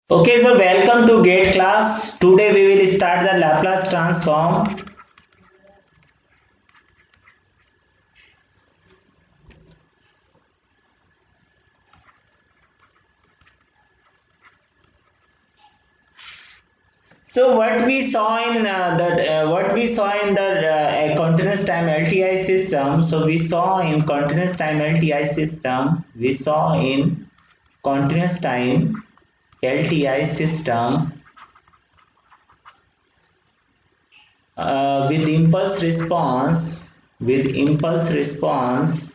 Okay, so welcome to GATE class. Today we will start the Laplace transform. So what we saw in the continuous time LTI system. So we saw in continuous time LTI system. We saw in continuous time LTI system with impulse response with impulse response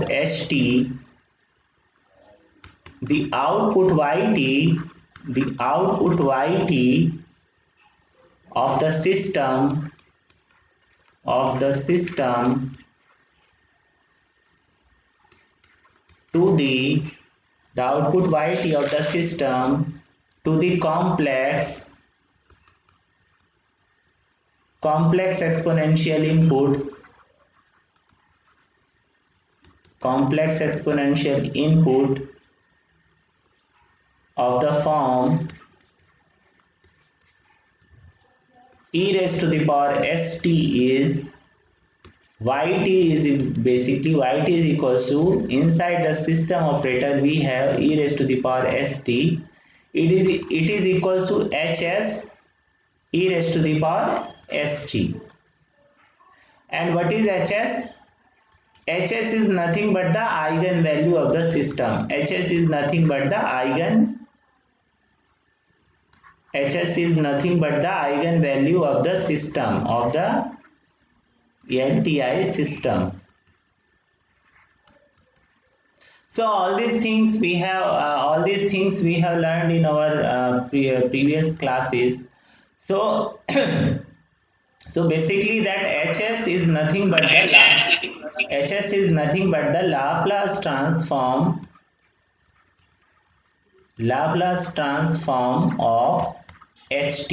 ht. The output yt of the system to the output yt of the system to the complex exponential input of the form e raised to the power st is yt is equals to, inside the system operator we have e raised to the power st. It is equals to hs e raised to the power st. And what is hs? hs is nothing but the eigenvalue of the system. hs is nothing but the eigenvalue of the system, of the LTI system. So all these things we have learned in our previous classes. So so basically that hs is nothing but the Laplace transform of ht.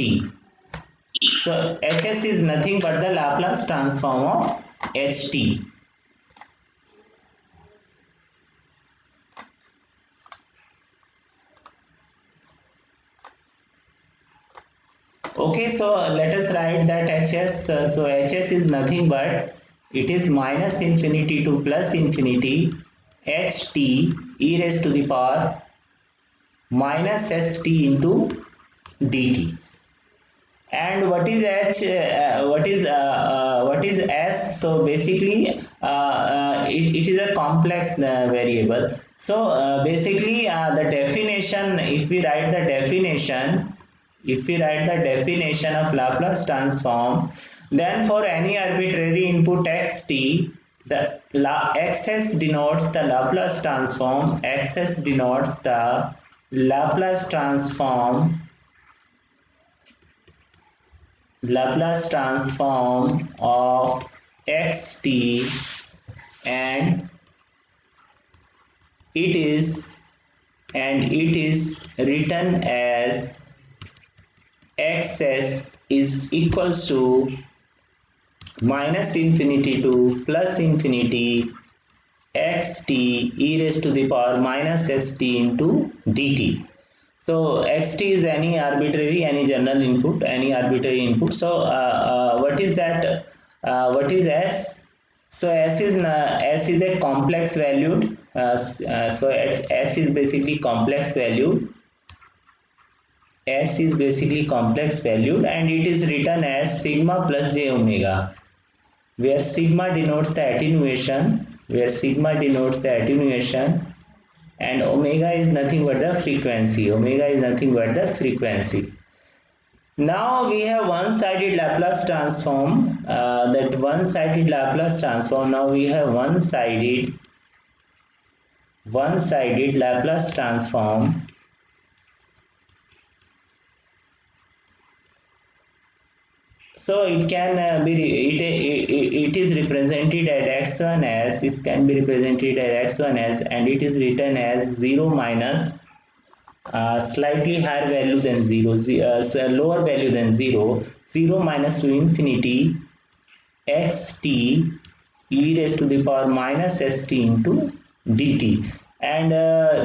So hs is nothing but the Laplace transform of ht. Okay, so let us write that hs. So hs is nothing but, it is minus infinity to plus infinity ht e raised to the power minus st into dt. And what is h? What is s? So basically it is a complex variable. So basically the definition, if we write the definition of Laplace transform, then for any arbitrary input xt, the xs denotes the Laplace transform. Xs denotes the Laplace transform of xt, and it is written as xs is equals to minus infinity to plus infinity xt e raised to the power minus st into dt. So xt is any arbitrary input. So what is that? What is s? So s is a complex valued. So s is basically complex valued. S is basically complex valued, and it is written as sigma plus j omega, where sigma denotes the attenuation, and omega is nothing but the frequency. Now we have one-sided Laplace transform. Now we have one-sided Laplace transform. So it can it is represented as x1 as, and it is written as 0 minus slightly higher value than 0, lower value than 0 minus to infinity xt e raised to the power minus st into dt. And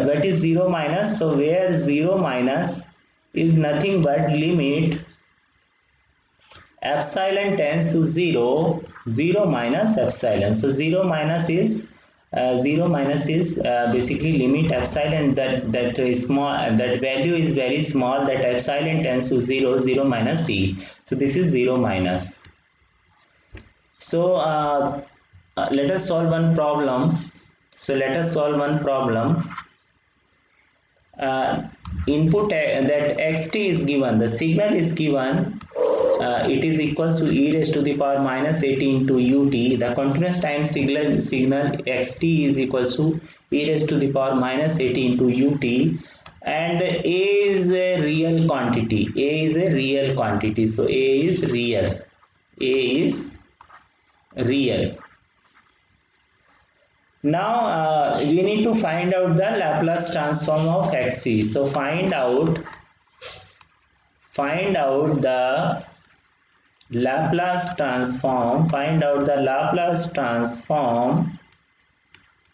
what is 0 minus? So where 0 minus is nothing but limit epsilon tends to 0, 0 minus epsilon. So 0 minus is basically limit epsilon that is small, that value is very small, that epsilon tends to 0, 0 minus e. So this is 0 minus. So let us solve one problem. Input that xt is given, the signal is given, it is equals to e raised to the power minus 80 into ut. The continuous time signal xt is equals to e raised to the power minus 80 into ut, and a is a real quantity. So a is real. Now we need to find out the Laplace transform of xc. So find out the Laplace transform.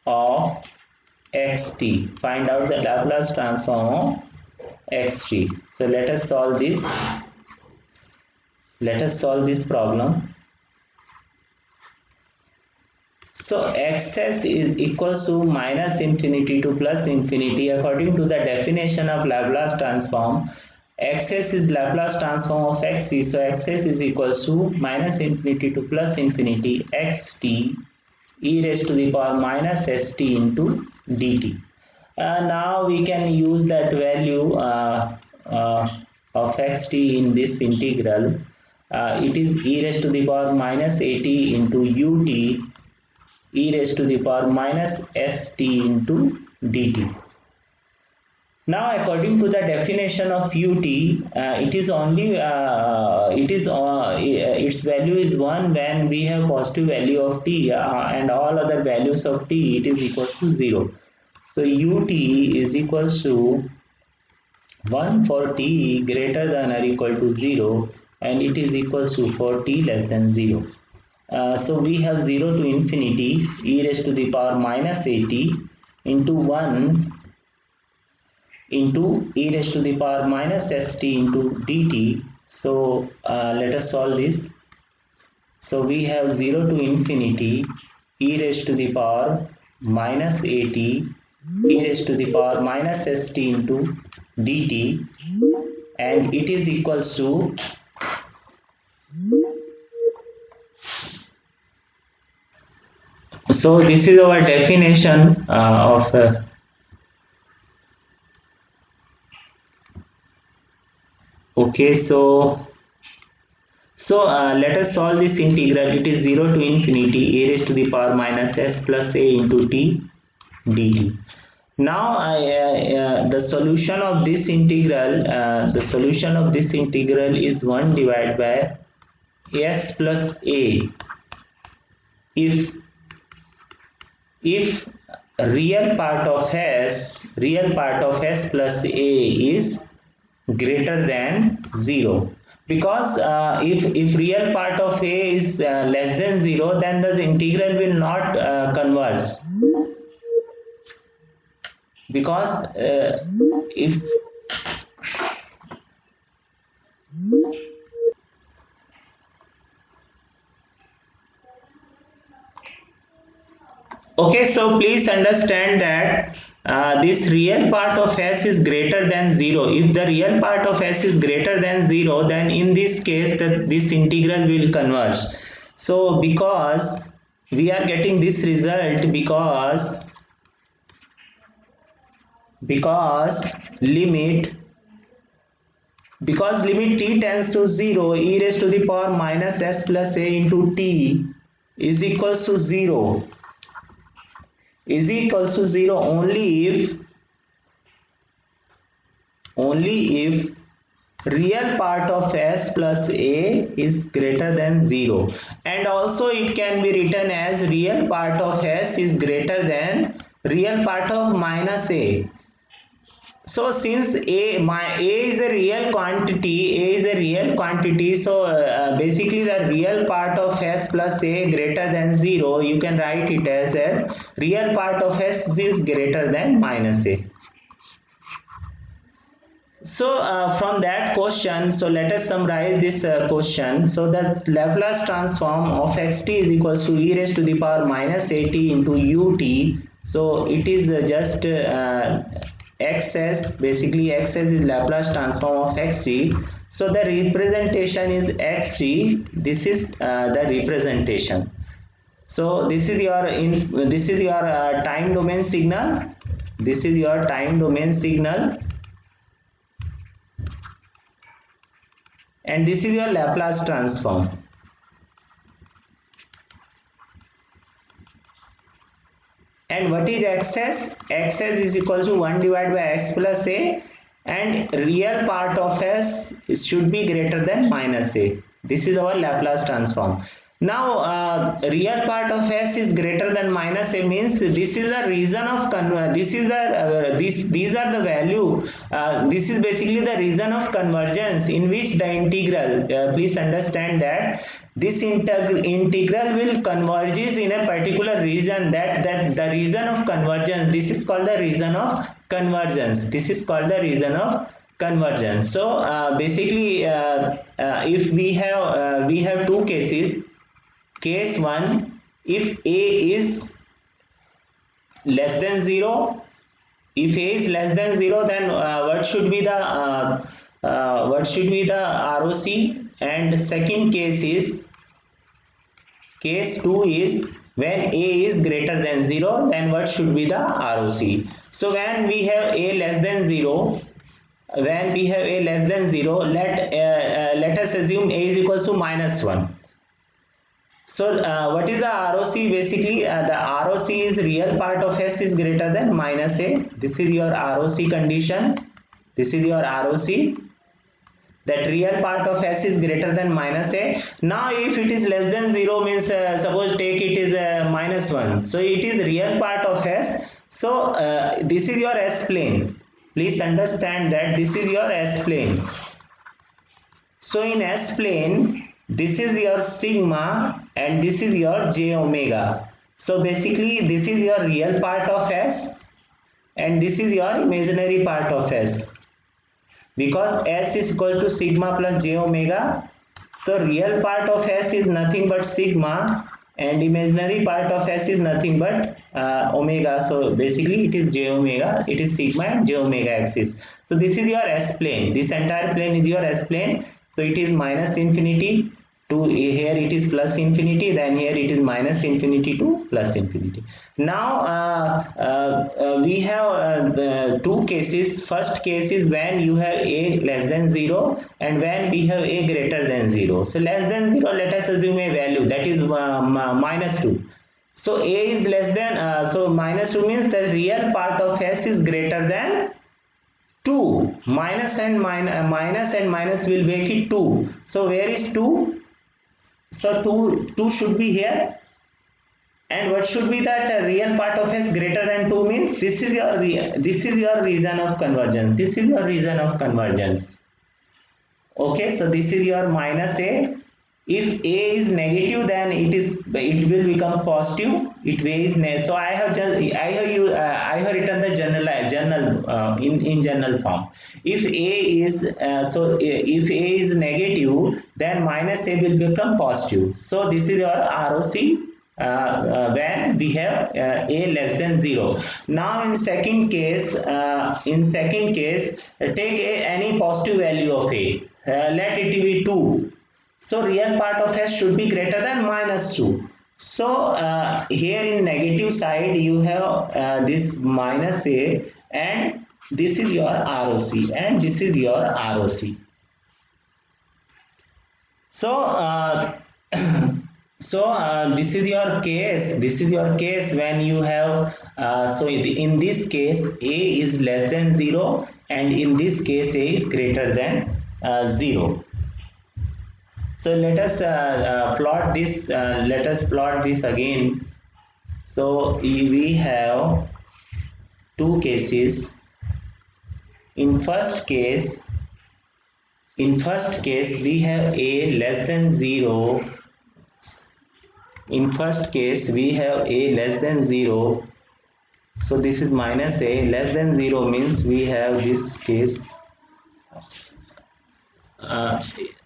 Of xt. Find out the Laplace transform of xt. So let us solve this problem. So xs is equals to minus infinity to plus infinity. According to the definition of Laplace transform, xs is Laplace transform of xc. So xs is equals to minus infinity to plus infinity xt e raised to the power minus st into dt. Now we can use that value of xt in this integral. It is e raised to the power minus 80 into ut e raised to the power minus st into dt. Now according to the definition of ut, its value is 1 when we have positive value of t, and all other values of t it is equal to 0. So ut is equals to 1 for t greater than or equal to 0, and it is equals to for t less than 0. So we have 0 to infinity e raised to the power minus 80 into 1 into e raised to the power minus st into dt. So let us solve this. So we have 0 to infinity e raised to the power minus 80 e raised to the power minus st into dt, and it is equals to so this is our definition of okay. So let us solve this integral. It is 0 to infinity a raised to the power minus s plus a into t dt. Now the solution of this integral is 1 divided by s plus a if real part of s plus a is greater than 0, because if real part of a is less than 0, then the integral will not converge, because if okay, so please understand that this real part of s is greater than 0. If the real part of s is greater than 0, then in this case this integral will converge. So because we are getting this result because limit t tends to 0 e raised to the power minus s plus a into t is equals to 0 only if real part of s plus a is greater than 0, and also it can be written as real part of s is greater than real part of minus a. So since a is a real quantity, so basically the real part of s plus a greater than 0, you can write it as a real part of s is greater than minus a. So from that question, so let us summarize this question. So the Laplace transform of xt is equals to e raised to the power minus at into ut. So it is just xs, basically xs is Laplace transform of xt. So the representation is xt. This is the representation. So this is your time domain signal. This is your time domain signal. And this is your Laplace transform. And what is xs? Xs is equal to 1 divided by x plus a, and real part of s should be greater than minus a. This is our Laplace transform. Now real part of s is greater than minus a means this is the reason of these are the value, this is basically the reason of convergence in which the integral, please understand that this integral will converges in a particular region, that the region of convergence, this is called the region of convergence. This is called the region of convergence. So basically if we have two cases. Case 1, if a is less than 0, if a is less than 0, then what should be the ROC? And second case is, case 2 is when a is greater than 0, then what should be the ROC? So when we have a less than 0, let us assume a is equals to minus 1. So what is the ROC? Basically the ROC is real part of s is greater than minus a. This is your ROC condition. This is your ROC, that real part of s is greater than minus a. Now if it is less than 0 means suppose take it is minus 1. So it is real part of s. So this is your s plane. Please understand that this is your s plane. So in s plane, this is your sigma and this is your j omega. So basically this is your real part of s and this is your imaginary part of s, because s is equal to sigma plus j omega. So real part of s is nothing but sigma and imaginary part of s is nothing but omega. So basically it is j omega, it is sigma and j omega axis. So this is your s plane. This entire plane is your s plane. So it is minus infinity to here, it is plus infinity, then here it is minus infinity to plus infinity. Now we have the two cases. First case is when you have a less than 0 and when we have a greater than 0. So less than 0, let us assume a value that is minus 2. So a is less than so minus 2 means the real part of s is greater than 2. Minus and minus will make it 2. So where is 2? So 2 should be here, and what should be that real part of s greater than 2 means this is your region of convergence. This is your region of convergence. Okay, so this is your minus a. If a is negative, then it will become positive. It is so I have written the general in general form. If a is if a is negative, then minus a will become positive. So this is your ROC when we have a less than 0. Now in second case, take any positive value of a. Let it be 2. So real part of s should be greater than minus 2. So here in negative side you have this minus a, and this is your ROC, and this is your ROC. So this is your case. This is your case when you have so in this case a is less than 0, and in this case a is greater than 0. So let us plot this. Let us plot this again. So we have two cases. in first case we have a less than 0. In first case we have a less than 0, so this is minus a. Less than 0 means we have this case,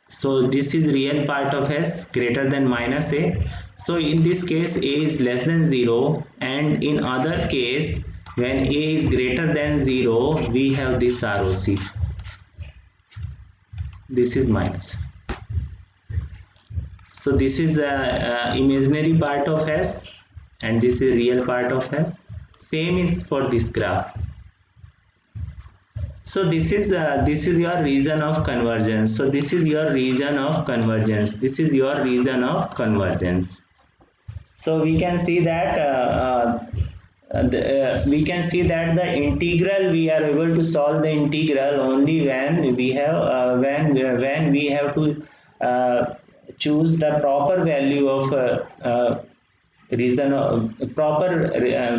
so this is real part of s greater than minus a. So in this case a is less than 0, and in other case when a is greater than 0 we have this ROC. This is minus. So this is imaginary part of s and this is real part of s. Same is for this graph. So this is your region of convergence. So this is your region of convergence. This is your region of convergence. So we can see that the integral, we are able to solve the integral only when we have when we have to choose the proper value of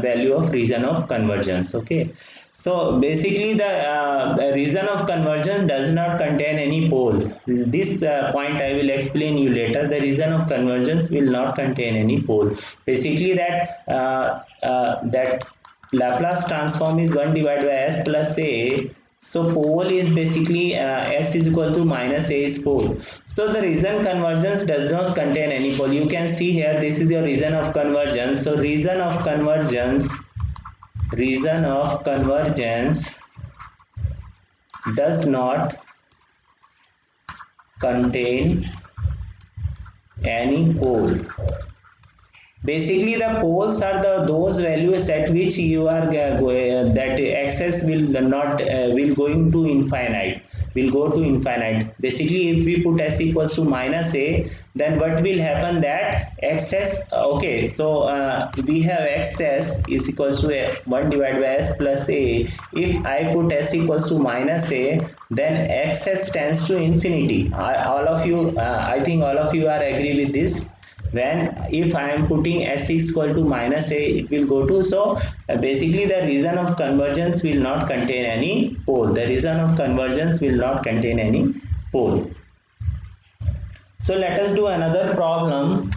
value of region of convergence. Okay, so basically the region of convergence does not contain any pole. This point I will explain you later. The region of convergence will not contain any pole. Basically that Laplace transform is 1 divided by s plus a. So pole is basically s is equal to minus a is pole. So the region convergence does not contain any pole. You can see here, this is your region of convergence. So region of convergence does not contain any pole. Basically the poles are those values at which you are that axis will going to infinite, will go to infinite. Basically if we put s equals to minus a, then what will happen, that excess, okay, so we have excess is equals to 1 divided by s plus a. If I put s equals to minus a, then excess tends to infinity. All of you, I think all of you are agree with this. If I am putting s is equal to minus a, it will go to, so basically the region of convergence will not contain any pole. The region of convergence will not contain any pole. So let us do another problem.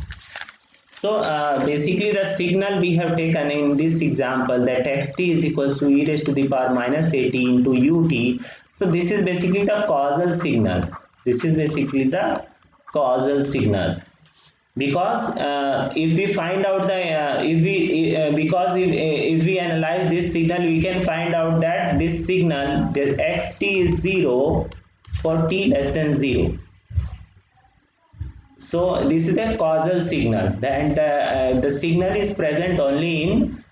So basically the signal we have taken in this example, that xt is equals to e raised to the power minus at into ut. So this is basically the causal signal. This is basically the causal signal. Because if we find out the if we analyze this signal, we can find out that this signal, the xt is 0 for t less than 0. So this is a causal signal, and the signal is present only in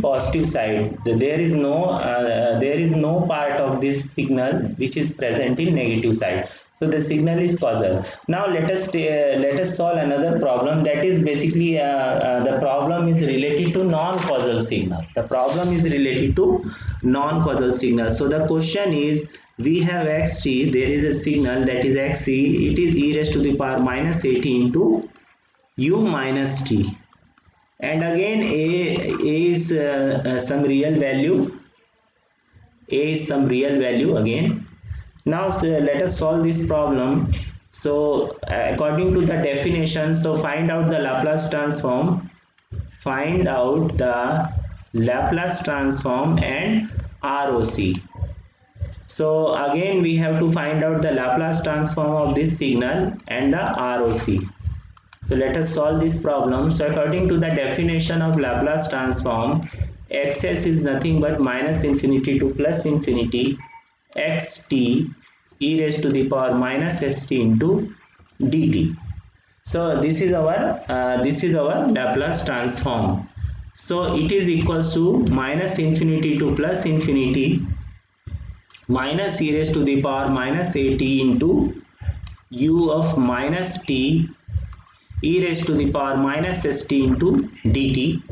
positive side. There is no part of this signal which is present in negative side. So the signal is causal. Now let us solve another problem. That is basically the problem is related to non-causal signal. The problem is related to non-causal signal. So the question is, we have xt, there is a signal that is xt, it is e raised to the power minus at into u minus t, and again a is some real value. A is some real value again. Now let us solve this problem. So according to the definition, so find out the Laplace transform. Find out the Laplace transform and ROC. So again we have to find out the Laplace transform of this signal and the ROC. So let us solve this problem. So according to the definition of Laplace transform, xs is nothing but minus infinity to plus infinity xt e raised to the power minus st into dt. So this is our Laplace transform. So it is equals to minus infinity to plus infinity minus e raised to the power minus at into u of minus t e raised to the power minus st into dt.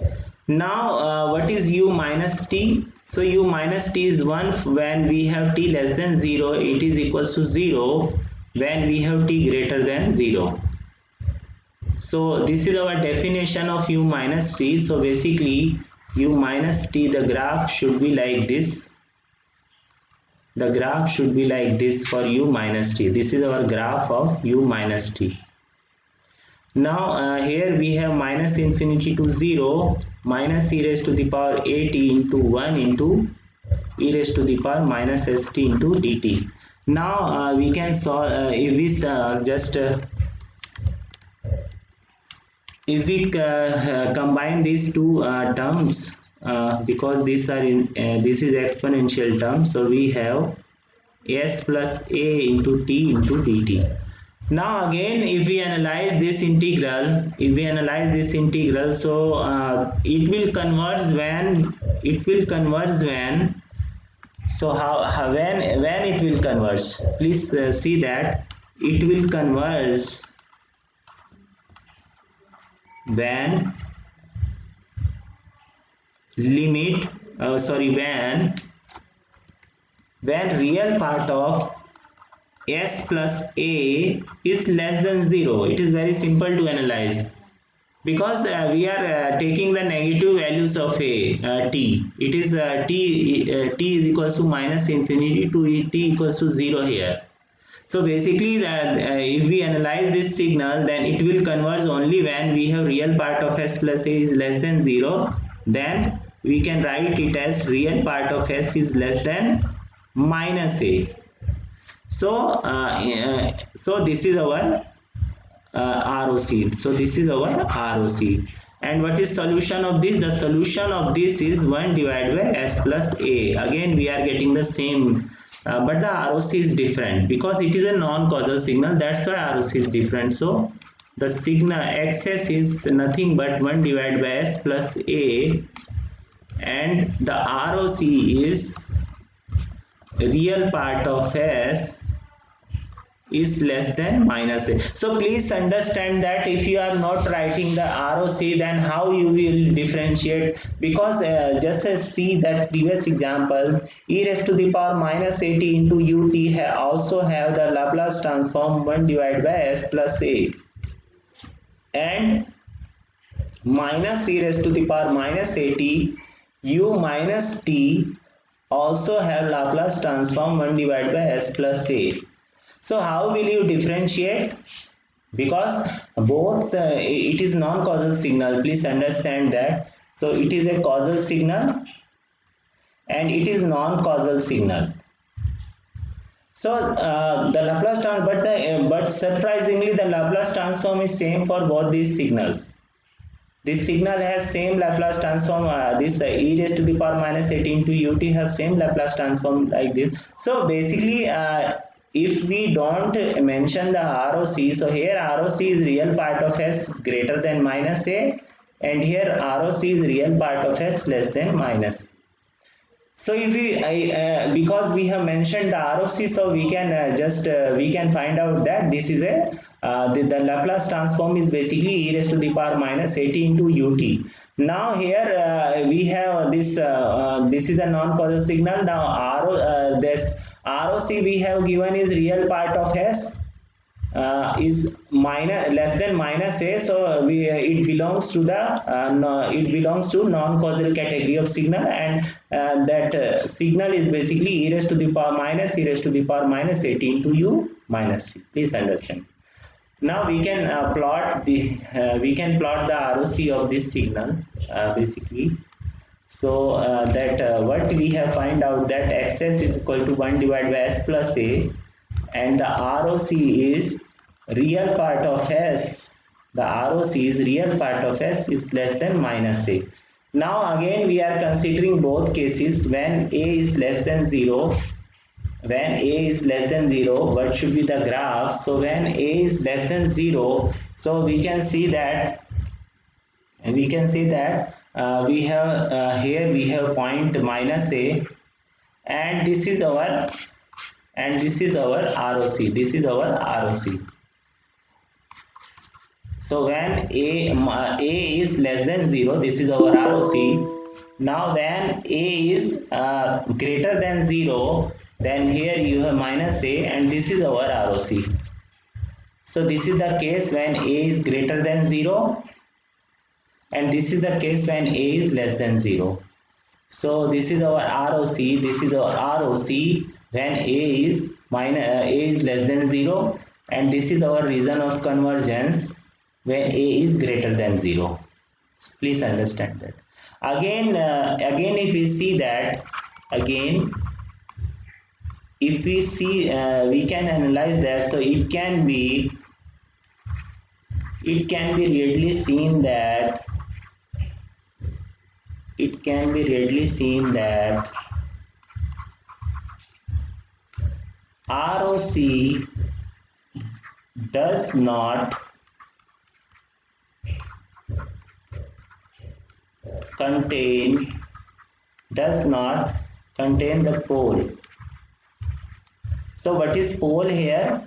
Now what is u minus t? So u minus t is 1 when we have t less than 0. It is equals to 0 when we have t greater than 0. So this is our definition of u minus t. So basically u minus t, the graph should be like this. The graph should be like this for u minus t. This is our graph of u minus t. Now here we have minus infinity to 0 minus e raised to the power at into 1 into e raised to the power minus st into dt. Now we can solve if we combine these two terms, because these are in this is exponential term, so we have s plus a into t into dt. Now again, if we analyze this integral, so it will converge when so when it will converge, please see that it will converge when limit when real part of s plus a is less than 0. It is very simple to analyze, because we are taking the negative values of a t. It is t is equals to minus infinity to t equals to 0 here. So basically that if we analyze this signal, then it will converge only when we have real part of s plus a is less than 0. Then we can write it as real part of s is less than minus a. So so this is our ROC. So this is our ROC. And what is solution of this? The solution of this is 1 divided by s plus a. Again we are getting the same, but the ROC is different because it is a non-causal signal. That's why ROC is different. So the signal xs is nothing but 1 divided by s plus a, and the ROC is real part of s is less than minus a. So please understand that if you are not writing the ROC, then how you will differentiate? Because just see that previous example, e raised to the power minus at into ut also have the Laplace transform 1 divided by s plus a, and minus e raised to the power minus at u minus t also have Laplace transform 1 divided by s plus a. So how will you differentiate? Because both it is non-causal signal, please understand that. So it is a causal signal and it is non-causal signal. So the Laplace transform, but surprisingly the Laplace transform is same for both these signals. This signal has same Laplace transform, this e raised to the power minus 8 into ut have same Laplace transform like this. So basically if we don't mention the ROC, so here ROC is real part of s is greater than minus a, and here ROC is real part of s less than minus. So if we because we have mentioned the ROC, so we can we can find out that this is a the Laplace transform is basically e raised to the power minus 80 into ut. Now here we have this this is a non-causal signal. Now this ROC we have given is real part of s is less than minus a, so it belongs to the it belongs to non-causal category of signal, and that signal is basically e raised to the power minus e raised to the power minus 80 into u minus t. Please understand. Now we can plot the ROC of this signal basically. So that what we have find out that xs is equal to 1 divided by s plus a, and the ROC is real part of s. The ROC is real part of s is less than minus a. Now again we are considering both cases when a is less than 0. When a is less than 0, what should be the graph? So when a is less than 0, so we can see that we have here we have point minus a, and this is our ROC. This is our ROC. So when a is less than 0, this is our ROC. Now when a is greater than 0, then here you have minus a, and this is our ROC. So this is the case when a is greater than 0. and this is the case when a is less than 0. So this is our ROC. This is our ROC when a is less than 0, and this is our region of convergence when a is greater than 0. Please understand that. Again, if we see that, again, if we see, we can analyze that. So it can be readily seen that ROC does not contain the pole. So what is pole here?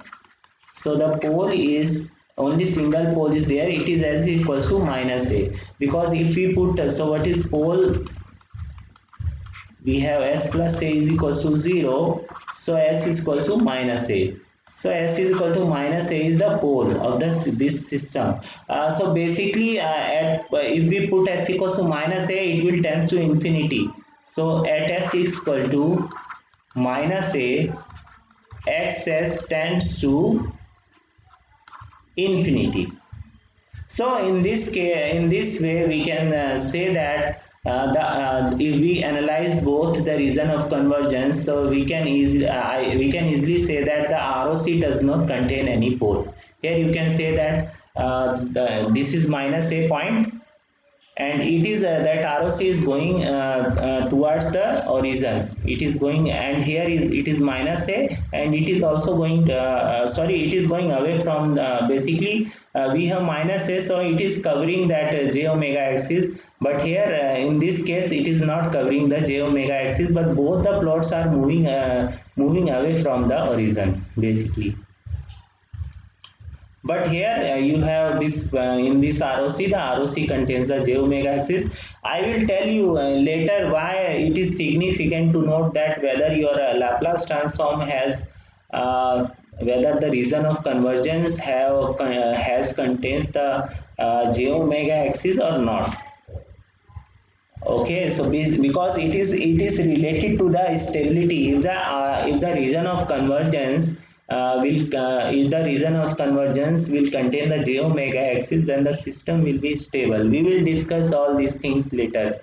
So the pole is only single pole is there. It is as equals to minus a, because if we put, so what is pole? We have s plus a is equals to 0, so s is equal to minus a. So s is equal to minus a is the pole of this system. So basically, if we put s equals to minus a, it will tends to infinity. So at s is equal to minus a, xs tends to infinity. So in this case, in this way, we can say that if we analyze both the region of convergence, so we can easily say that the ROC does not contain any pole. Here you can say that this is minus a point, and it is that ROC is going towards the origin. It is going, and here it is minus a, and it is also going it is going away from basically we have minus a, so it is covering that j omega axis, but here in this case it is not covering the j omega axis, but both the plots are moving away from the origin basically. But here you have this in this ROC, the ROC contains the j omega axis. I will tell you later why it is significant to note that whether your Laplace transform has whether the region of convergence has contains the j omega axis or not. Okay, so because it is related to the stability. If the region of convergence if the region of convergence will contain the j omega axis, then the system will be stable. We will discuss all these things later.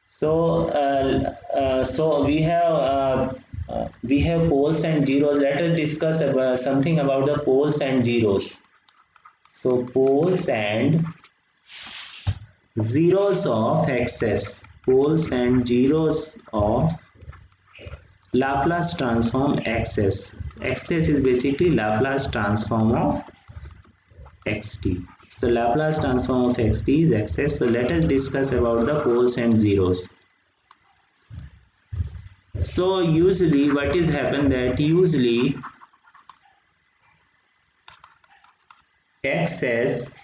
So so we have poles and zeros. Let us discuss something about the poles and zeros. So poles and zeros of axis, poles and zeros of Laplace transform axis. Axis is basically Laplace transform of xt. So Laplace transform of xt is axis. So let us discuss about the poles and zeros. So usually what is happen that usually axis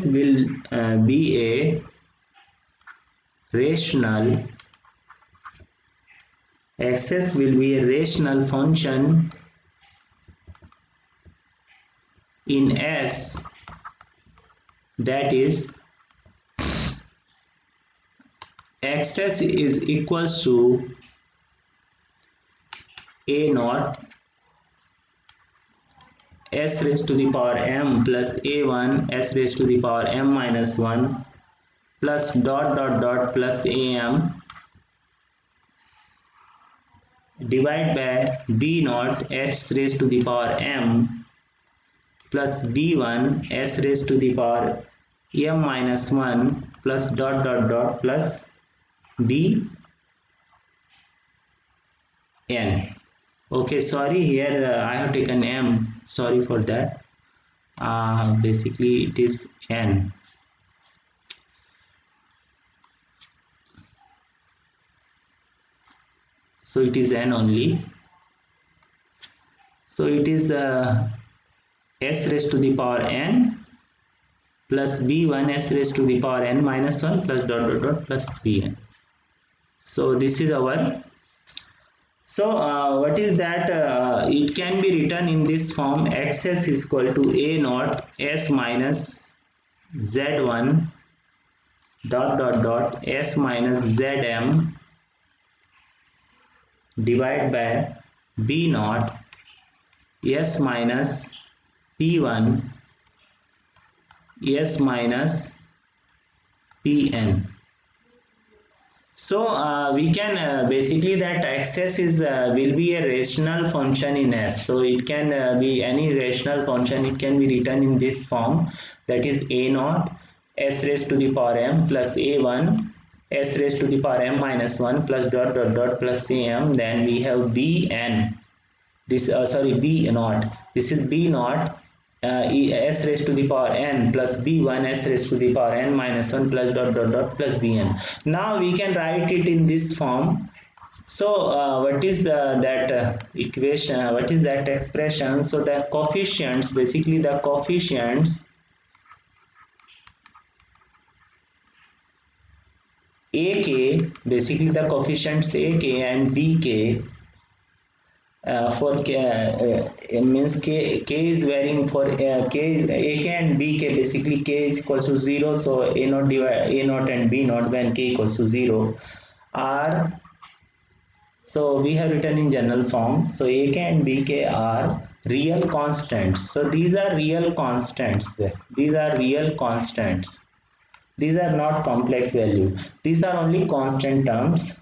will be a rational function in S, that is axis is equals to a naught s raised to the power m plus a1 s raised to the power m minus 1 plus dot dot dot plus am divided by b naught s raised to the power m plus b1 s raised to the power m minus 1 plus dot dot dot plus b n. Okay, sorry, here I have taken m, sorry for that. Basically it is n. So it is n only. So it is s raised to the power n plus b1 s raised to the power n minus 1 plus dot dot dot plus bn. So this is our. So what is that? It can be written in this form: xs is equal to a naught s minus z1 dot dot dot s minus zm divided by b naught s minus p1 s minus pn. So we can basically that xs is will be a rational function in S. So it can be any rational function. It can be written in this form, that is a naught s raised to the power m plus a1 s raised to the power m minus 1 plus dot dot dot plus am. Then we have bn. This b naught. This is b naught s raised to the power n plus b1 s raised to the power n minus 1 plus dot dot dot plus bn. Now we can write it in this form. So what is that equation? What is that expression? So the coefficients, basically the coefficients ak, basically the coefficients ak and bk. For means k is varying for k ak and bk. Basically k is equals to 0, so a naught and b naught when k equals to 0 are, so we have written in general form. So ak and bk are real constants. So these are real constants. These are real constants. These are not complex value. These are only constant terms,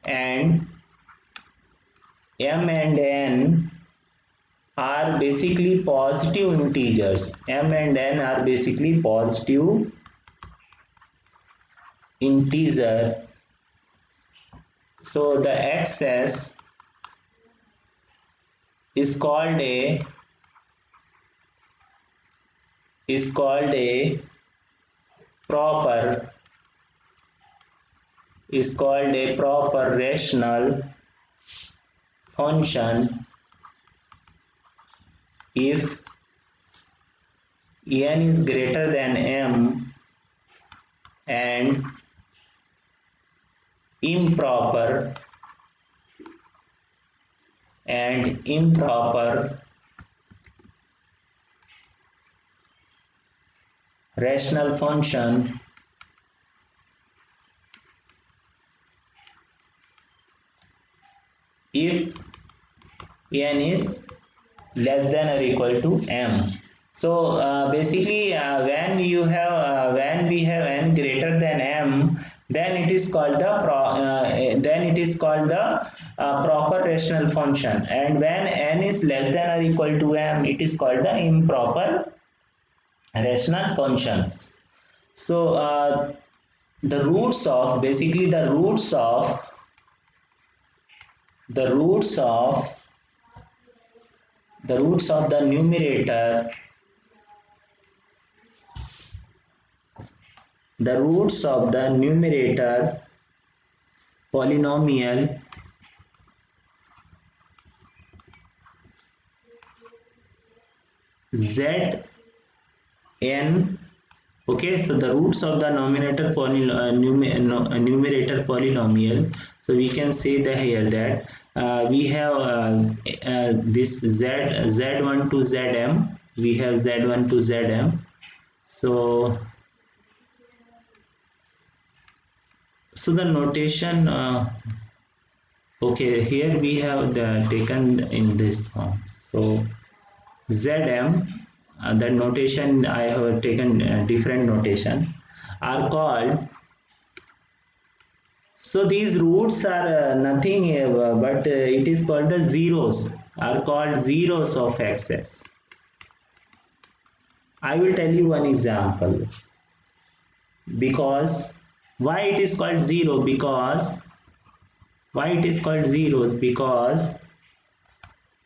and m and n are basically positive integers. M and n are basically positive integer. So the xs is called a proper rational function if n is greater than m and improper rational function if n is less than or equal to m. So basically when we have n greater than m, then it is called the proper rational function, and when n is less than or equal to m, it is called the improper rational functions. So the roots of the numerator, polynomial z n. Okay, so the roots of the numerator polynomial. So we can say that here that we have this z1 to zm. We have z1 to zm. So the notation. Okay, here we have taken in this form. So zm. The notation I have taken different notation are called. So these roots are nothing but it is called the zeros, are called zeros of xs. I will tell you one example. Because why it is called zero? Because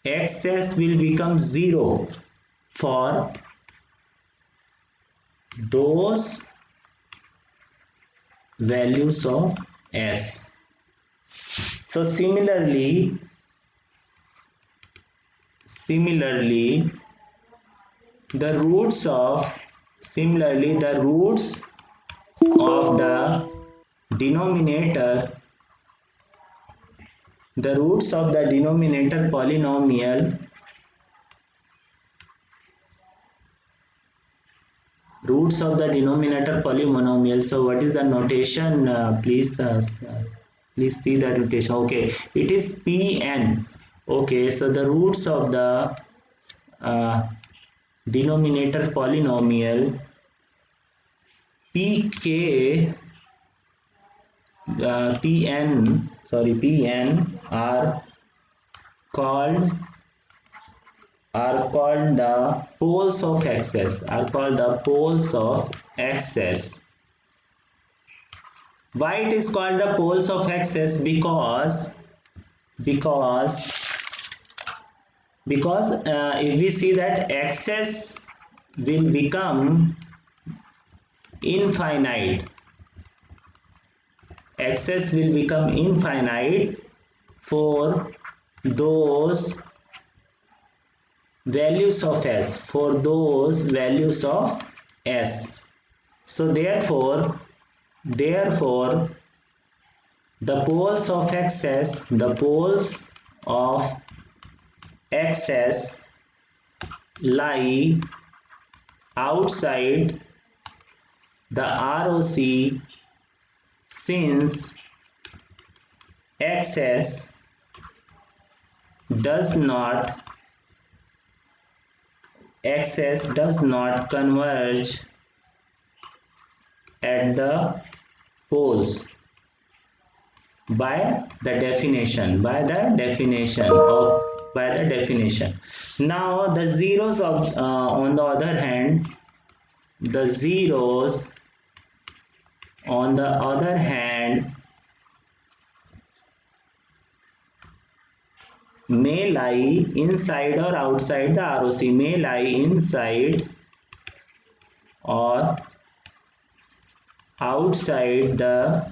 xs will become 0 for those values of s. So similarly the roots of the denominator the roots of the denominator polynomial, roots of the denominator polynomial. So what is the notation? Please see the notation. Okay, it is Pn. Okay, so the roots of the denominator polynomial Pn called are called the poles of excess, are called the poles of excess. Why it is called the poles of excess? Because if we see that excess will become infinite, excess will become infinite for those values of s, for those values of s. So therefore the poles of excess, the poles of excess lie outside the ROC, since excess does not converge at the poles by the definition. Now the zeros of on the other hand, the zeros on the other hand may lie inside or outside the ROC, may lie inside or outside the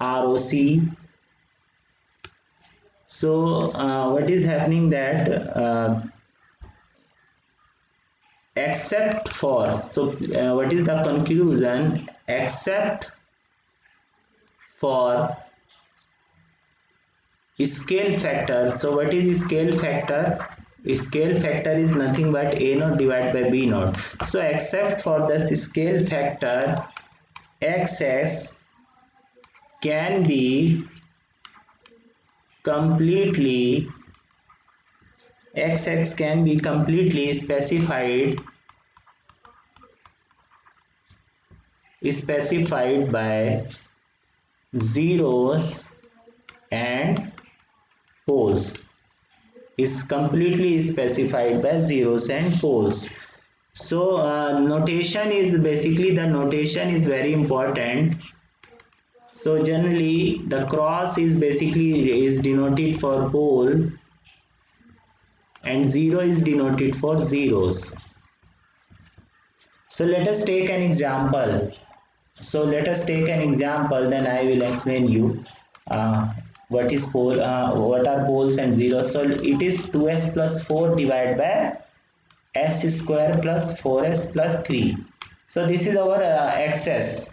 ROC. So what is happening that except for, so what is the conclusion? Except for scale factor. So what is scale factor? Scale factor is nothing but A naught divided by B naught. So except for the scale factor, excess can be completely specified by zeros and poles, is completely specified by zeros and poles. So notation is basically, the notation is very important. So generally the cross is denoted for pole and 0 is denoted for zeros. So let us take an example. Then I will explain you what is pole, what are poles and zeros. So it is 2s plus 4 divided by s square plus 4s plus 3. So this is our excess.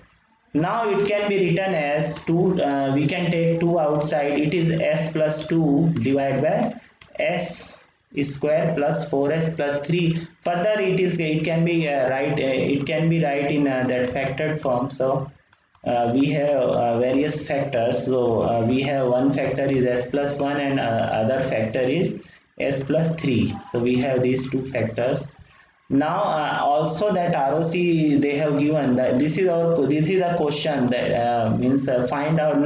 Now it can be written as 2, we can take 2 outside, it is s plus 2 divided by s square plus 4s plus 3. Further it can be right in that factored form. So we have various factors. So we have one factor is s plus 1 and other factor is s plus 3. So we have these two factors. Now also that ROC they have given that this is a question that means find out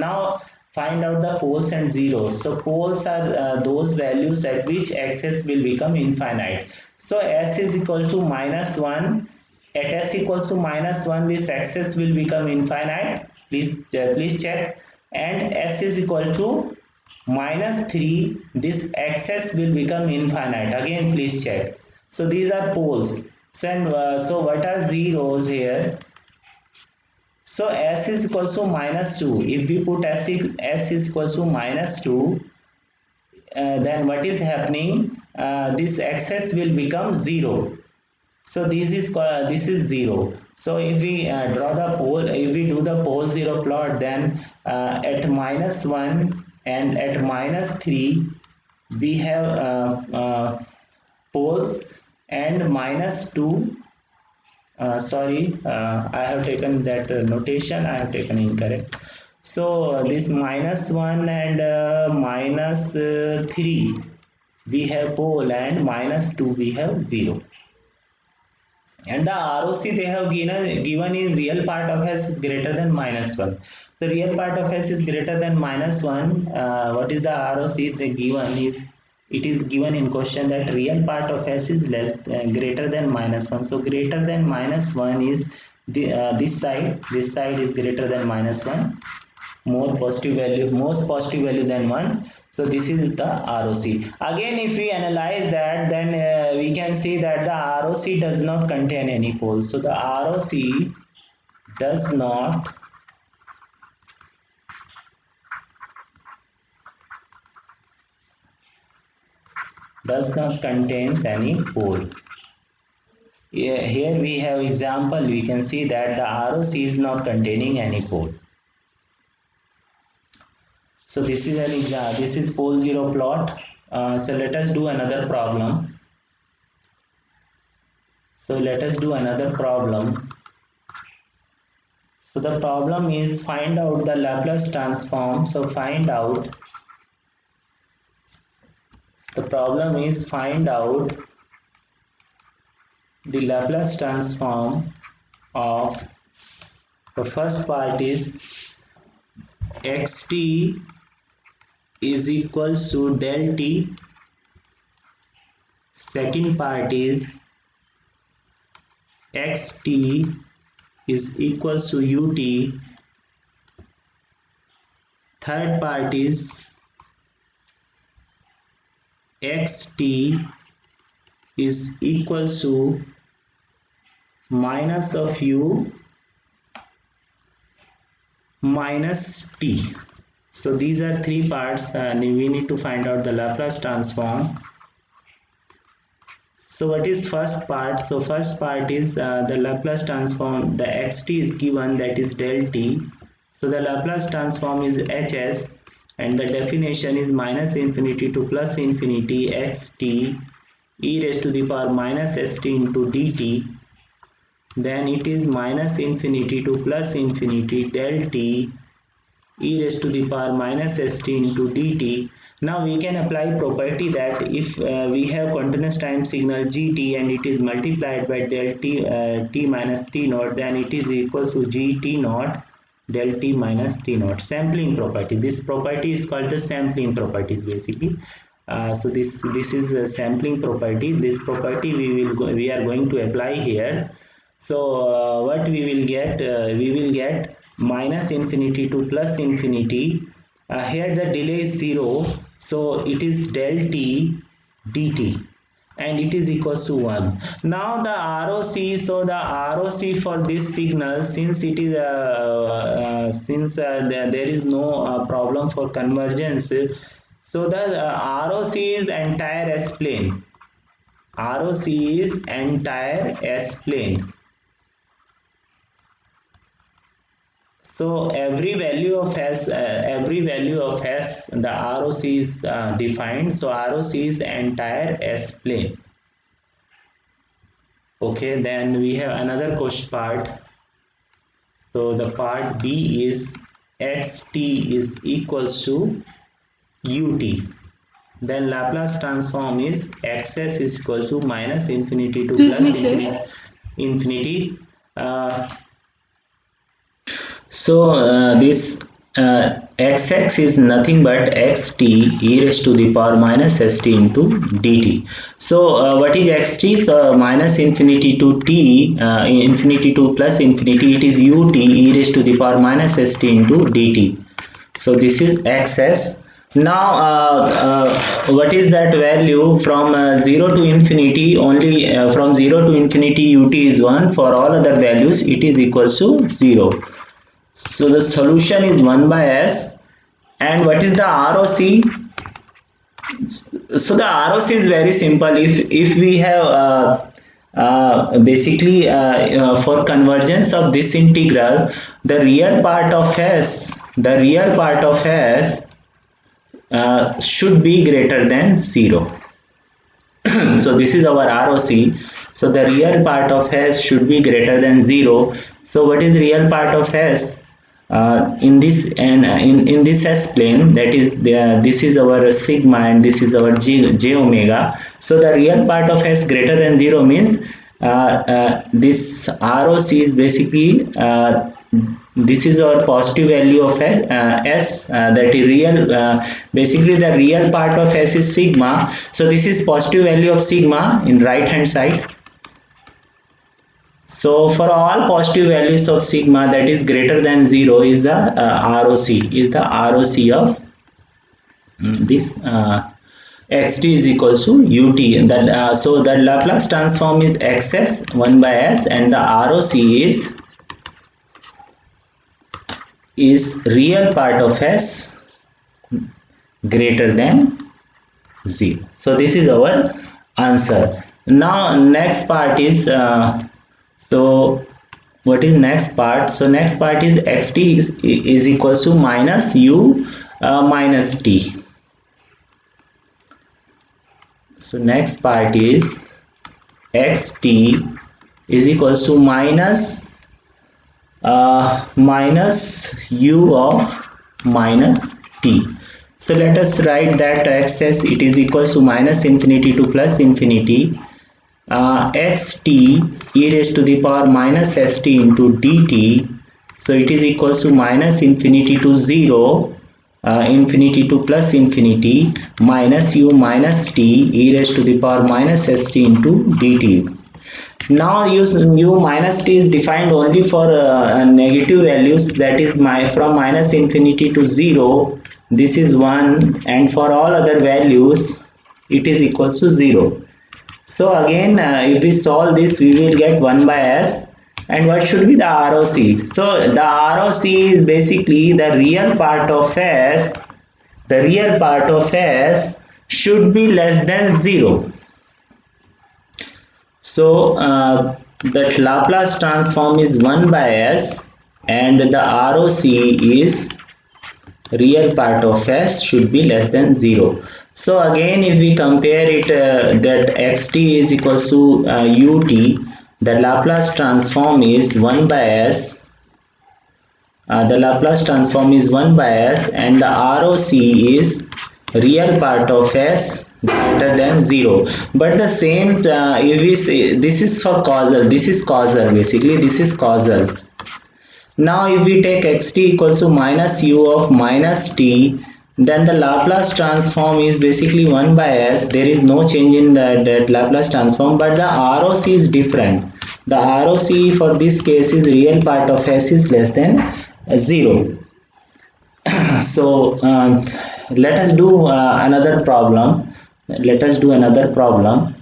the poles and zeros. So poles are those values at which excess will become infinite. So s is equal to minus 1. At s equals to minus 1, this excess will become infinite. Please check. And s is equal to minus 3. This excess will become infinite. Again, please check. So these are poles. So what are zeros here? So s is equal to minus 2. If we put s is equal to minus 2, then what is happening? This excess will become 0. So this is 0. So if we draw the pole, if we do the pole 0 plot, then at minus 1 and at -3 we have poles, and -2, I have taken that notation, I have taken incorrect. So this -1 and -3 we have pole, and -2 we have 0. And the ROC they have given in real part of s is greater than -1. So real part of s is greater than -1. What is the ROC they given is, it is given in question that real part of s is greater than -1. So greater than -1 is this side is greater than -1. Most positive value than 1. So this is the ROC. Again, if we analyze that, then we can see that the ROC does not contain any poles. So the ROC does not contains any pole. Here we have example, we can see that the ROC is not containing any pole. So this is an example, this is pole 0 plot. So let us do another problem. So the problem is find out the Laplace transform. The problem is find out the Laplace transform of, the first part is xt is equals to del t. Second part is xt is equals to ut. Third part is xt is equals to minus of u minus t. So these are three parts, and we need to find out the Laplace transform. So what is first part? So first part is the Laplace transform, the xt is given, that is del t. So the Laplace transform is hs, and the definition is -infinity to +infinity xt e raised to the power -st into dt. Then it is -infinity to +infinity del t e raised to the power -st into dt. Now we can apply property that if we have continuous time signal gt and it is multiplied by del t, t minus t naught, then it is equals to gt naught del t minus t naught. Sampling property. This property is called the sampling property basically. So this is a sampling property. This property we are going to apply here. So what we will get? We will get -infinity to +infinity. Here the delay is 0, so it is del t dt, and it is equals to 1. Now the ROC, so the ROC for this signal, since it is there is no problem for convergence, so the ROC is entire S-plane. ROC is entire S-plane. So every value of s, the ROC is defined. So ROC is entire S-plane. Okay, then we have another question part. So the part B is xt is equals to ut. Then Laplace transform is xs is equals to -infinity to +infinity. This xx is nothing but xt e raised to the power -st into dt. So what is xt? So -infinity to t, infinity to +infinity, it is ut e raised to the power -st into dt. So this is xs. Now what is that value? From 0 to infinity, only from 0 to infinity ut is 1. For all other values it is equals to 0. So the solution is 1 by s. And what is the ROC? So the ROC is very simple. If we have basically for convergence of this integral, the real part of s should be greater than 0. So this is our ROC. So the real part of S should be greater than 0. So what is the real part of S? In this and in this S plane, that is this is our sigma and this is our j omega. So the real part of S greater than 0 means this ROC is basically this is our positive value of S, that is real, basically the real part of S is sigma. So this is positive value of sigma in right hand side. So for all positive values of sigma that is greater than 0 is the ROC of this xt is equals to ut. That so the Laplace transform is xs 1 by s and the ROC is real part of s greater than 0. So this is our answer. Now next part is so what is next part? So next part is xt is equals to minus u minus t. So next part is xt is equals to minus u of minus t. So let us write that xs it is equals to minus infinity to plus infinity xt e raised to the power minus st into dt. So it is equals to minus infinity to 0 infinity to plus infinity minus u minus t e raised to the power minus st into dt. Now u minus t is defined only for negative values, that is from minus infinity to 0 this is 1, and for all other values it is equals to 0. So again if we solve this we will get 1 by s. And what should be the ROC? So the ROC is basically the real part of s. The real part of s should be less than 0. So that Laplace transform is 1 by s and the ROC is real part of s should be less than 0. So again if we compare it that xt is equals to ut, the Laplace transform is 1 by s. The Laplace transform is 1 by s and the ROC is real part of s greater than 0. But the same if we say this is for causal, this is causal, basically this is causal. Now if we take xt equals to minus u of minus t, then the Laplace transform is basically 1 by s. There is no change in that Laplace transform, but the ROC is different. The ROC for this case is real part of s is less than 0. So let us do another problem. Let us do another problem.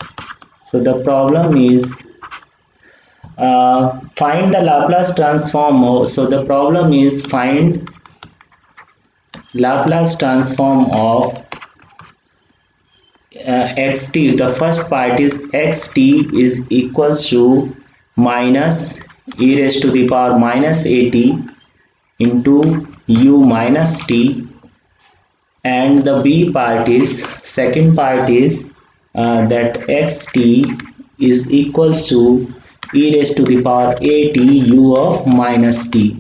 So the problem is find the Laplace transform. So the problem is find Laplace transform of xt. The first part is xt is equals to minus e raised to the power minus at into u minus t, and the b part is second part is that xt is equals to e raised to the power at u of minus t.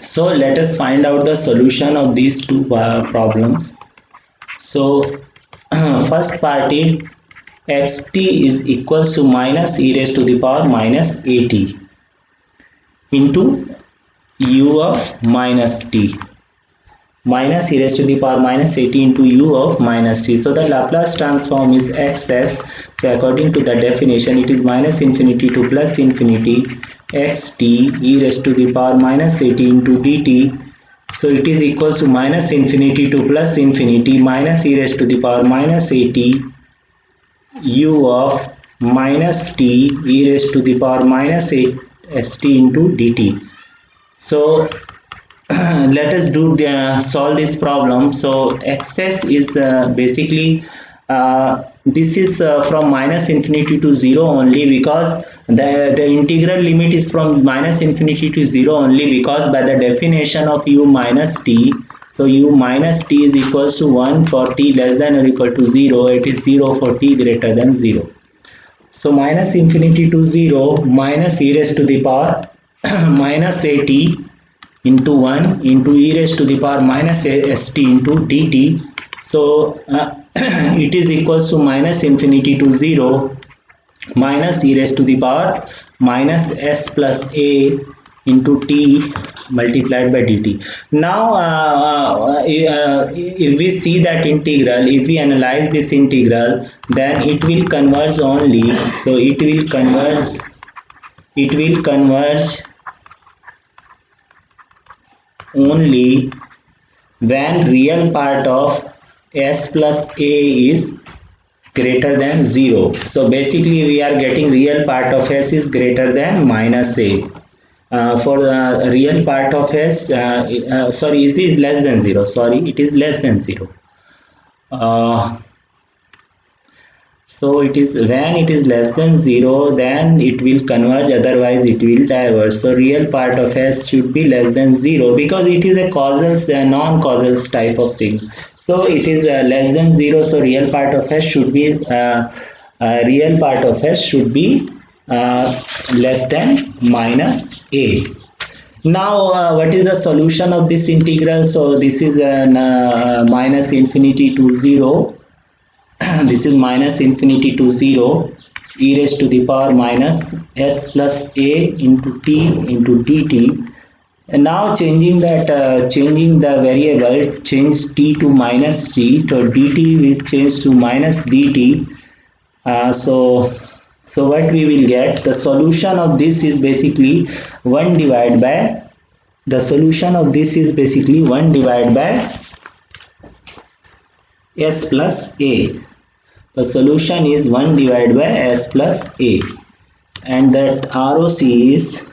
So let us find out the solution of these two problems. So first part is xt is equals to minus e raised to the power minus at into u of minus t, minus e raised to the power minus at into u of minus t. So the Laplace transform is xs. So according to the definition it is minus infinity to plus infinity xt e raised to the power minus at into dt. So it is equals to minus infinity to plus infinity minus e raised to the power minus at u of minus t e raised to the power minus st into dt. So let us do solve this problem. So xs is basically this is from minus infinity to 0 only, because the integral limit is from minus infinity to 0 only, because by the definition of u minus t, So u minus t is equals to 1 for t less than or equal to 0. It is 0 for t greater than 0. So minus infinity to 0 minus e raised to the power minus at into 1 into e raised to the power minus st into dt. So it is equals to minus infinity to 0 minus e raised to the power minus s plus a into t multiplied by dt. Now if we see that integral, if we analyze this integral, then it will converge only. So it will converge only when real part of s plus a is greater than 0. So basically we are getting real part of s is greater than minus a. For the real part of s, sorry, is it less than 0? Sorry, it is less than 0. So it is when it is less than 0, then it will converge, otherwise it will diverge. So real part of s should be less than 0 because it is a causal, non-causal type of thing. So it is less than 0. So real part of s should be less than minus a. Now what is the solution of this integral? So this is minus infinity to 0. This is minus infinity to 0 e raised to the power minus s plus a into t into dt. And now changing that, changing the variable, change t to minus t, so dt will change to minus dt. So what we will get, the solution of this is basically 1 divided by, s plus a. The solution is 1 divided by s plus a, and that ROC is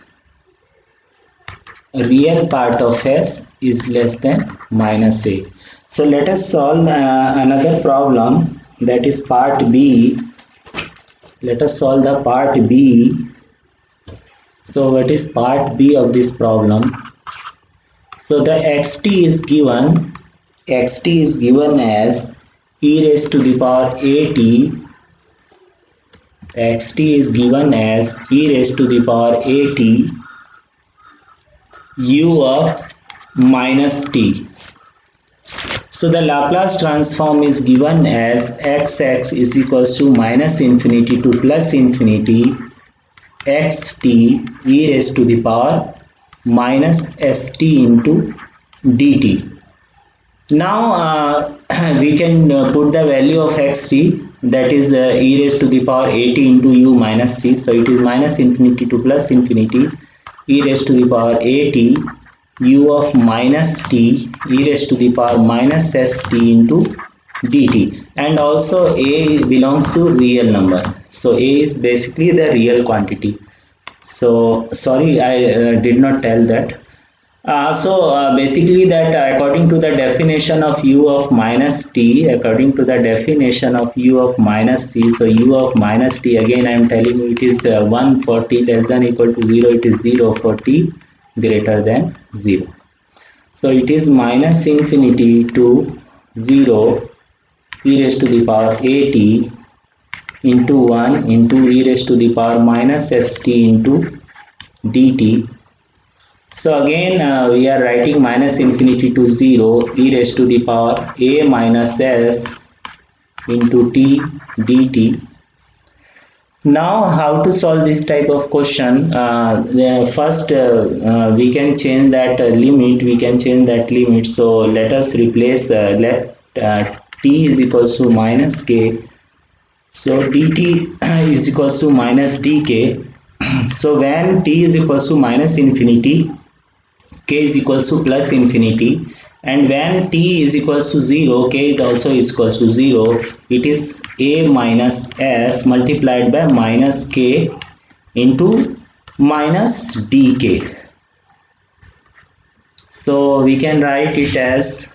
real part of s is less than minus a. So let us solve another problem, that is part B. Let us solve the part B. So what is part B of this problem? So the xt is given as e raised to the power at. Xt is given as e raised to the power at u of minus t. So the Laplace transform is given as xx is equals to minus infinity to plus infinity xt e raised to the power minus st into dt. Now we can put the value of xt, that is e raised to the power at into u minus t. So it is minus infinity to plus infinity e raised to the power at u of minus t e raised to the power minus st into dt, and also a belongs to real number. So a is basically the real quantity. So sorry, I did not tell that. Basically that according to the definition of u of minus t, so u of minus t, again I am telling you, it is 1 for t less than equal to 0, it is 0 for t greater than 0. So it is minus infinity to 0 e raised to the power at into 1 into e raised to the power minus st into dt. So again we are writing minus infinity to 0 e raised to the power a minus s into t dt. Now how to solve this type of question? First we can change that limit. So let us replace t is equals to minus k. So dt is equals to minus dk. So when t is equals to minus infinity, k is equals to plus infinity, and when t is equals to 0, k is also equals to 0. It is a minus s multiplied by minus k into minus dk. So we can write it as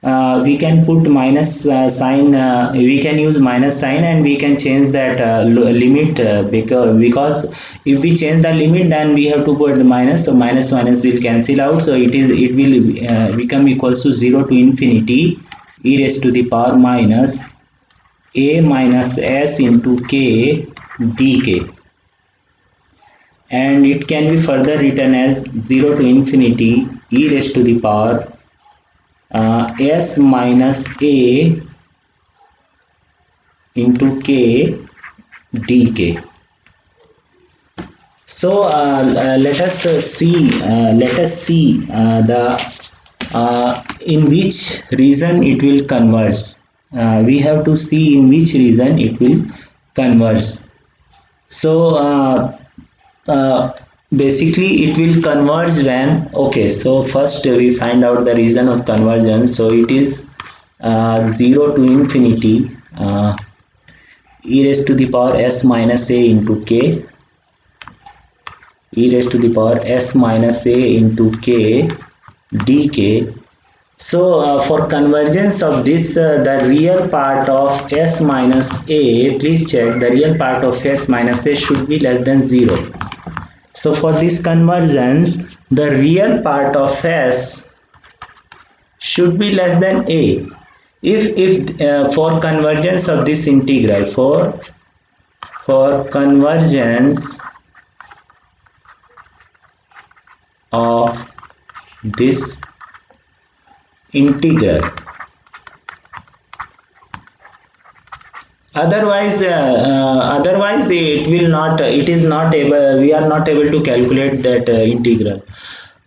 we can put minus sign, we can use minus sign, and we can change that limit, because if we change the limit then we have to put the minus, so minus minus will cancel out, so it will become equals to 0 to infinity e raised to the power minus a minus s into k dk, and it can be further written as 0 to infinity e raised to the power s minus a into k dk. So let us see the in which region it will converge. We have to see in which region it will converge. So basically it will converge when, okay, so first we find out the reason of convergence. So it is 0 to infinity e raised to the power s minus a into k, e raised to the power s minus a into k dk. So for convergence of this, the real part of s minus a, please check, the real part of s minus a should be less than 0. So for this convergence, the real part of s should be less than a. If for convergence of this integral, for convergence of this integral, otherwise it will not, it is not able, we are not able to calculate that integral.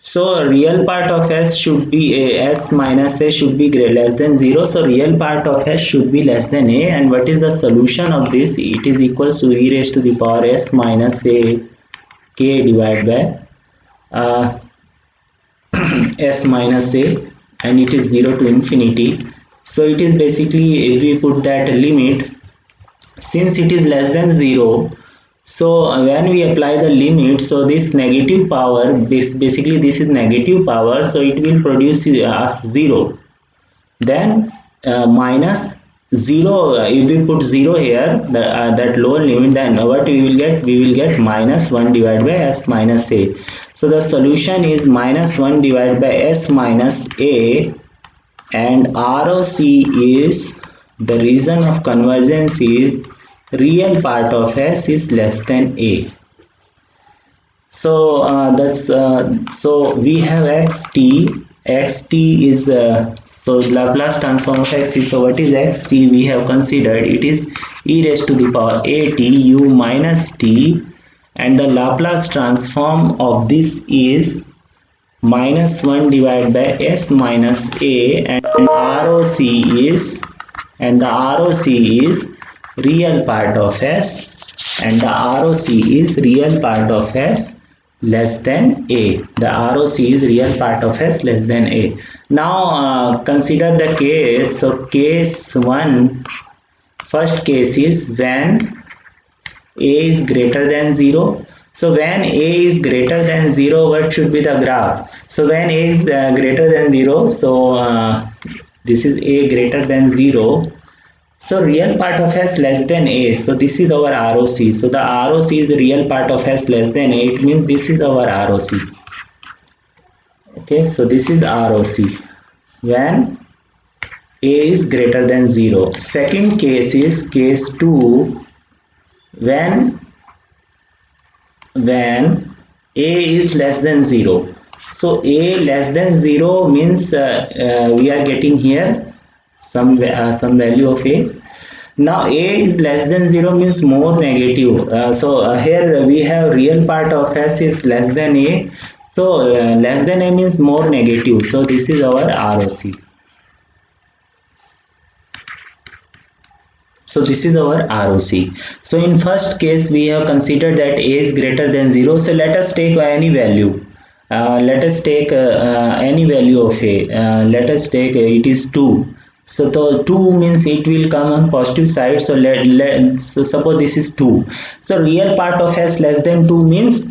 So real part of s should be s minus a should be less than 0, so real part of s should be less than a. And what is the solution of this? It is equals to e raised to the power s minus a k divided by s minus a, and it is 0 to infinity. So it is basically, if we put that limit, since it is less than 0, so when we apply the limit, so this negative power, basically this is negative power, so it will produce us 0. Then minus 0, if we put 0 here, that lower limit, then what we will get? We will get minus 1 divided by s minus a. So the solution is minus 1 divided by s minus a, and ROC is, the reason of convergence is real part of s is less than a. So so we have xt is so Laplace transform of xt. So what is xt? We have considered it is e raised to the power a t u minus t, and the Laplace transform of this is minus 1 divided by s minus a, and ROC is, and the ROC is real part of s, and the ROC is real part of s less than a. The ROC is real part of s less than a. Now consider the case. So case 1, first case is when a is greater than 0. So when a is greater than 0, what should be the graph? So when a is greater than 0, so this is a greater than 0. So real part of s less than a. So this is our ROC. So the ROC is the real part of s less than a. It means this is our ROC. Okay, so this is ROC when a is greater than 0. Second case is case 2, when a is less than 0. So a less than 0 means we are getting here some value of a. Now a is less than 0 means more negative. So here we have real part of s is less than a. So less than a means more negative. So this is our ROC. So this is our ROC. So in first case we have considered that a is greater than 0. So let us take any value. Let us take any value of a. Let us take it is 2. So the 2 means it will come on positive side. So so suppose this is 2. So real part of s less than 2 means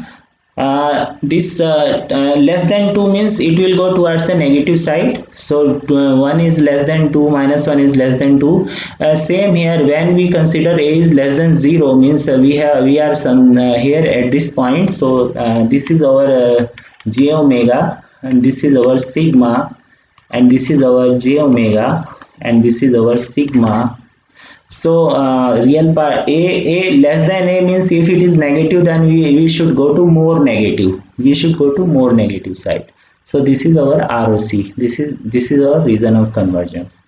This less than 2 means it will go towards the negative side. So 1 is less than 2, minus 1 is less than 2. Same here, when we consider a is less than 0 means we are some here at this point. So this is our j omega, and this is our sigma, and this is our j omega, and this is our sigma. So real part a less than a means if it is negative, then we should go to more negative. We should go to more negative side. So this is our ROC. This is our reason of convergence.